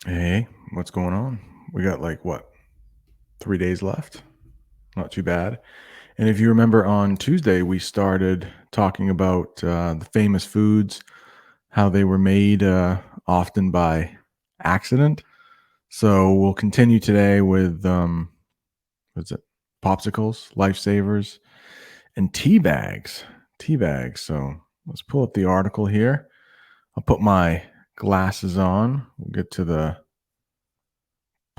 Hey, what's going on? We got like what, 3 days left? Not too bad. And if you remember on Tuesday, we started talking about the famous foods, how they were made often by accident. So we'll continue today with what's it? Popsicles, lifesavers, and tea bags. Tea bags. So let's pull up the article here. I'll put my glasses on. We'll get to the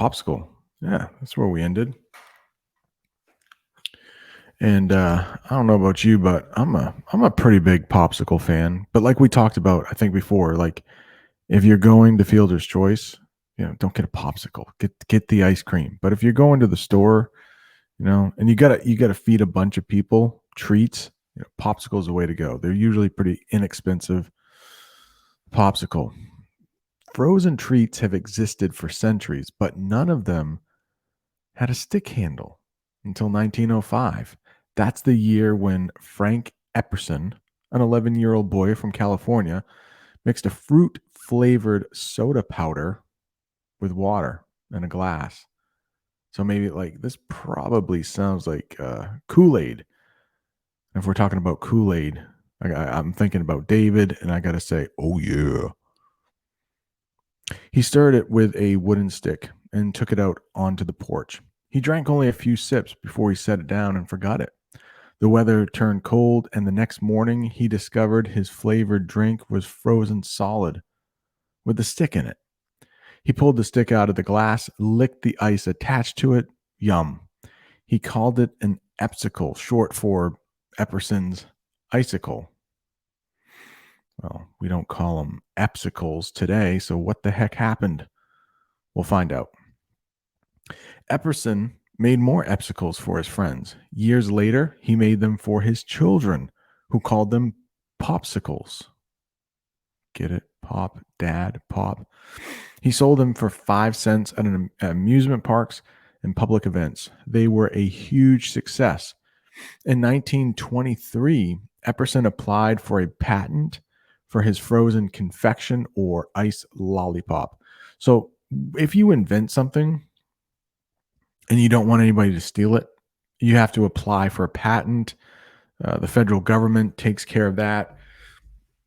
popsicle. Yeah, that's where we ended. And I don't know about you, but I'm a pretty big popsicle fan. But like we talked about, I think before, like if you're going to Fielder's Choice, don't get a popsicle. Get the ice cream. But if you're going to the store, and you gotta feed a bunch of people treats, popsicle's the way to go. They're usually pretty inexpensive. Popsicle. Frozen treats have existed for centuries, but none of them had a stick handle until 1905. That's the year when Frank Epperson, an 11-year-old boy from California, mixed a fruit flavored soda powder with water in a glass. So maybe like this probably sounds like Kool-Aid. If we're talking about Kool-Aid, I'm thinking about David, and I got to say, oh yeah. He stirred it with a wooden stick and took it out onto the porch. He drank only a few sips before he set it down and forgot it. The weather turned cold, and the next morning he discovered his flavored drink was frozen solid with a stick in it. He pulled the stick out of the glass, licked the ice attached to it. Yum. He called it an Epsicle, short for Epperson's icicle. Well, we don't call them Epsicles today, so what the heck happened? We'll find out. Epperson made more Epsicles for his friends. Years later, he made them for his children, who called them Popsicles. Get it? Pop, dad, pop. He sold them for 5 cents at amusement parks and public events. They were a huge success. In 1923, Epperson applied for a patent for his frozen confection or ice lollipop. So, if you invent something and you don't want anybody to steal it, you have to apply for a patent. The federal government takes care of that.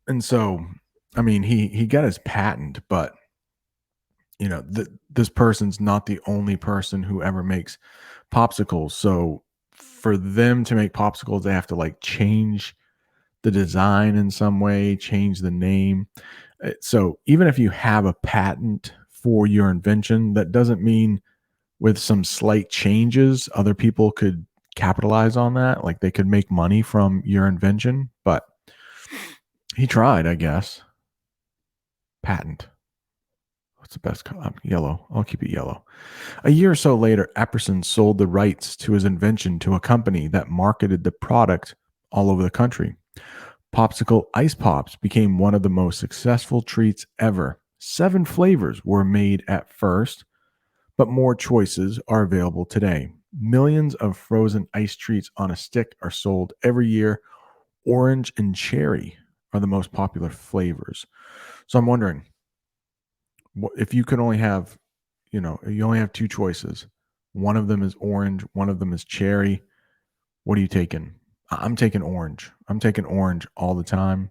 And so, I mean, he got his patent, but this person's not the only person who ever makes popsicles. So for them to make popsicles, they have to like change the design in some way, change the name. So even if you have a patent for your invention, that doesn't mean with some slight changes, other people could capitalize on that. Like they could make money from your invention. But he tried, I guess. Patent. What's the best color? Yellow. I'll keep it yellow. A year or so later, Epperson sold the rights to his invention to a company that marketed the product all over the country. Popsicle Ice Pops became one of the most successful treats ever. 7 flavors were made at first, but more choices are available today. Millions of frozen ice treats on a stick are sold every year. Orange and cherry are the most popular flavors. So I'm wondering, if you could only have, you only have 2 choices. One of them is orange, one of them is cherry. What are you taking? I'm taking orange. I'm taking orange all the time.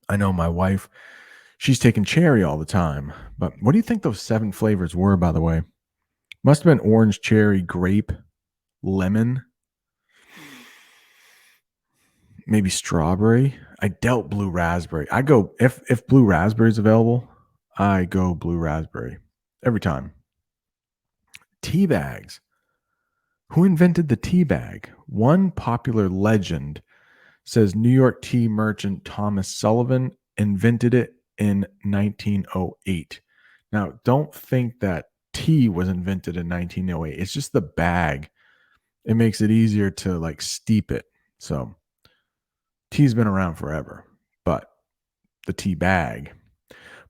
I know my wife, she's taking cherry all the time. But what do you think those 7 flavors were, by the way? Must have been orange, cherry, grape, lemon, maybe strawberry. I doubt blue raspberry. I go if blue raspberry is available, I go blue raspberry every time. Tea bags. Who invented the tea bag? One popular legend says New York tea merchant Thomas Sullivan invented it in 1908. Now, don't think that tea was invented in 1908. It's just the bag. It makes it easier to like steep it. So, tea's been around forever, but the tea bag.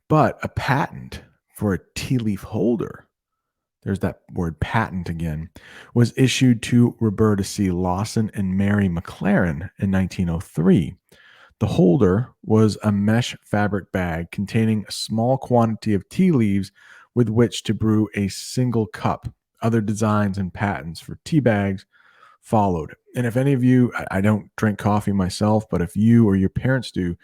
But a patent for a tea leaf holder, there's that word patent again, was issued to Roberta C. Lawson and Mary McLaren in 1903. The holder was a mesh fabric bag containing a small quantity of tea leaves with which to brew a single cup. Other designs and patents for tea bags followed. And if any of you, I don't drink coffee myself, but if you or your parents do,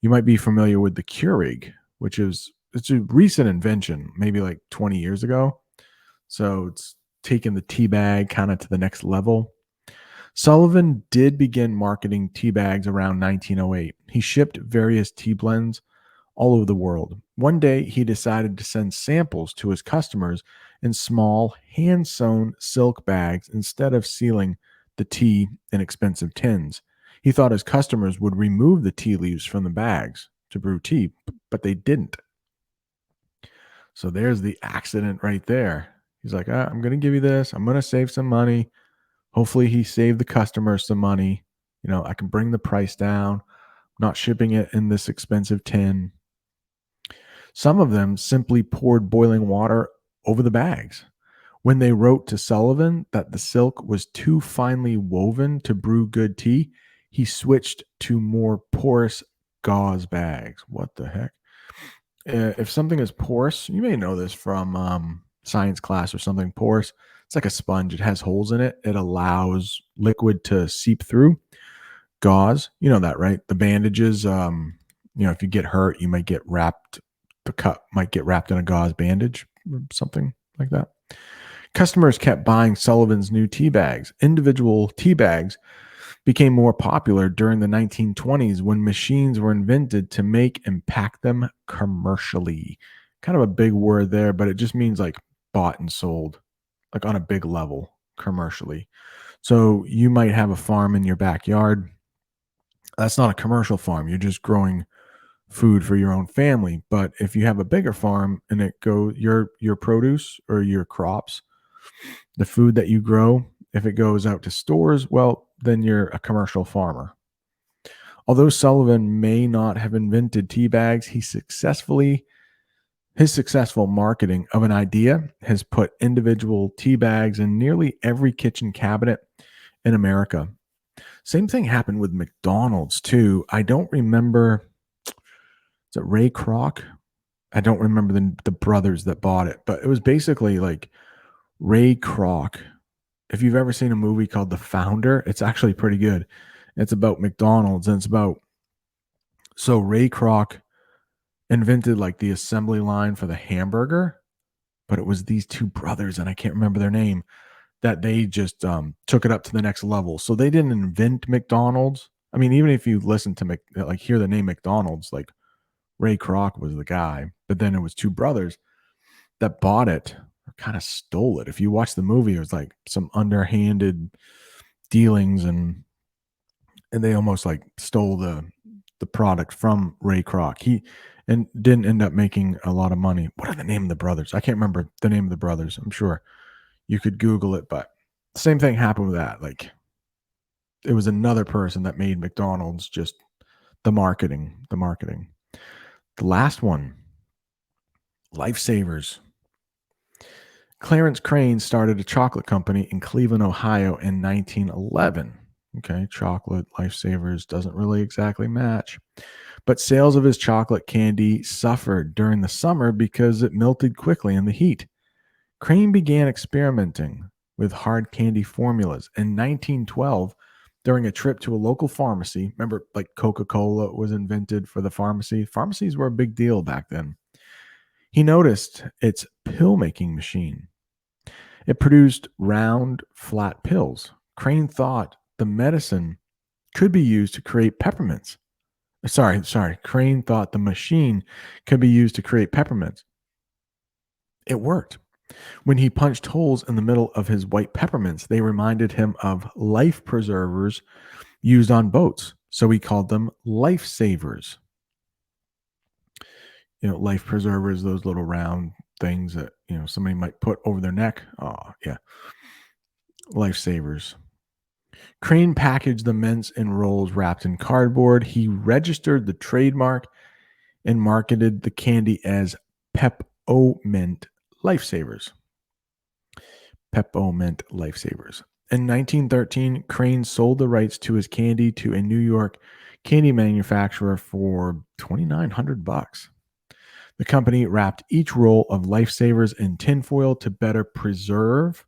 you might be familiar with the Keurig, which is it's a recent invention, maybe like 20 years ago. So it's taken the tea bag kind of to the next level. Sullivan did begin marketing tea bags around 1908. He shipped various tea blends all over the world. One day, he decided to send samples to his customers in small, hand sewn silk bags instead of sealing the tea in expensive tins. He thought his customers would remove the tea leaves from the bags to brew tea, but they didn't. So there's the accident right there. He's like, I'm going to give you this. I'm going to save some money. Hopefully, he saved the customer some money. I can bring the price down, not shipping it in this expensive tin. Some of them simply poured boiling water over the bags. When they wrote to Sullivan that the silk was too finely woven to brew good tea, he switched to more porous gauze bags. What the heck? If something is porous, you may know this from science class or something. Porous, it's like a sponge. It has holes in it. It allows liquid to seep through. Gauze, you know that, right? The bandages, if you get hurt, you might get wrapped, the cut might get wrapped in a gauze bandage or something like that. Customers kept buying Sullivan's new tea bags. Individual tea bags became more popular during the 1920s when machines were invented to make and pack them commercially. Kind of a big word there, but it just means like bought and sold, like on a big level commercially. So you might have a farm in your backyard. That's not a commercial farm. You're just growing food for your own family. But if you have a bigger farm and it goes your produce or your crops, the food that you grow, if it goes out to stores, well, then you're a commercial farmer. Although Sullivan may not have invented tea bags, his successful marketing of an idea has put individual tea bags in nearly every kitchen cabinet in America. Same thing happened with McDonald's too. I don't remember, is it Ray Kroc? I don't remember the brothers that bought it, but it was basically like Ray Kroc. If you've ever seen a movie called The Founder, it's actually pretty good. It's about McDonald's and so Ray Kroc invented like the assembly line for the hamburger, but it was these two brothers, and I can't remember their name, that they just took it up to the next level. So they didn't invent McDonald's. I mean, even if you listen to hear the name McDonald's, like Ray Kroc was the guy, but then it was two brothers that bought it or kind of stole it. If you watch the movie, it was like some underhanded dealings, and they almost like stole the product from Ray Kroc. He and didn't end up making a lot of money. What are the name of the brothers? I can't remember the name of the brothers. I'm sure you could Google it, but same thing happened with that. Like it was another person that made McDonald's, just the marketing. The last one, Lifesavers. Clarence Crane started a chocolate company in Cleveland, Ohio in 1911. Okay, chocolate, Lifesavers doesn't really exactly match. But sales of his chocolate candy suffered during the summer because it melted quickly in the heat. Crane began experimenting with hard candy formulas in 1912 during a trip to a local pharmacy. Remember, like Coca-Cola was invented for the pharmacy. Pharmacies were a big deal back then. He noticed its pill making machine. It produced round, flat pills. Crane thought the medicine could be used to create peppermints. Sorry. Crane thought the machine could be used to create peppermints. It worked. When he punched holes in the middle of his white peppermints, they reminded him of life preservers used on boats. So he called them lifesavers. Life preservers, those little round things that, somebody might put over their neck. Oh, yeah. Lifesavers. Crane packaged the mints in rolls wrapped in cardboard. He registered the trademark and marketed the candy as Pep-O-Mint Lifesavers. Pep-O-Mint Lifesavers. In 1913, Crane sold the rights to his candy to a New York candy manufacturer for $2,900. The company wrapped each roll of lifesavers in tinfoil to better preserve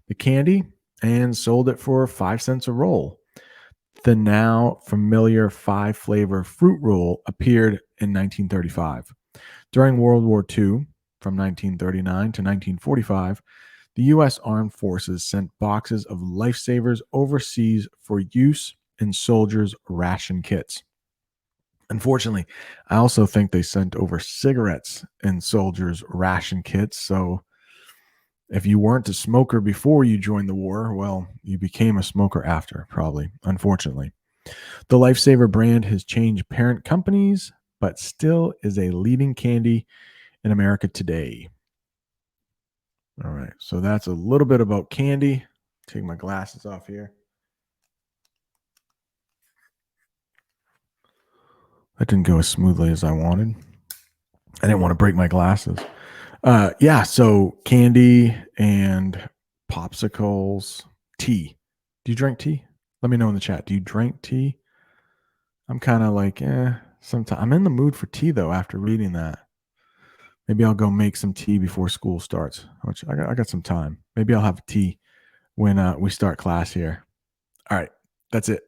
the candy and sold it for 5 cents a roll. The now familiar five flavor fruit roll appeared in 1935. During World War II, from 1939 to 1945, the U.S. Armed Forces sent boxes of lifesavers overseas for use in soldiers' ration kits. Unfortunately, I also think they sent over cigarettes in soldiers' ration kits. So if you weren't a smoker before you joined the war, well, you became a smoker after, probably, unfortunately. The Lifesaver brand has changed parent companies, but still is a leading candy in America today. All right, so that's a little bit about candy. Take my glasses off here. That didn't go as smoothly as I wanted. I didn't want to break my glasses. Yeah, so candy and popsicles, tea. Do you drink tea? Let me know in the chat. Do you drink tea? I'm kind of like, sometimes I'm in the mood for tea though after reading that. Maybe I'll go make some tea before school starts, which I got some time. Maybe I'll have tea when we start class here. All right, that's it.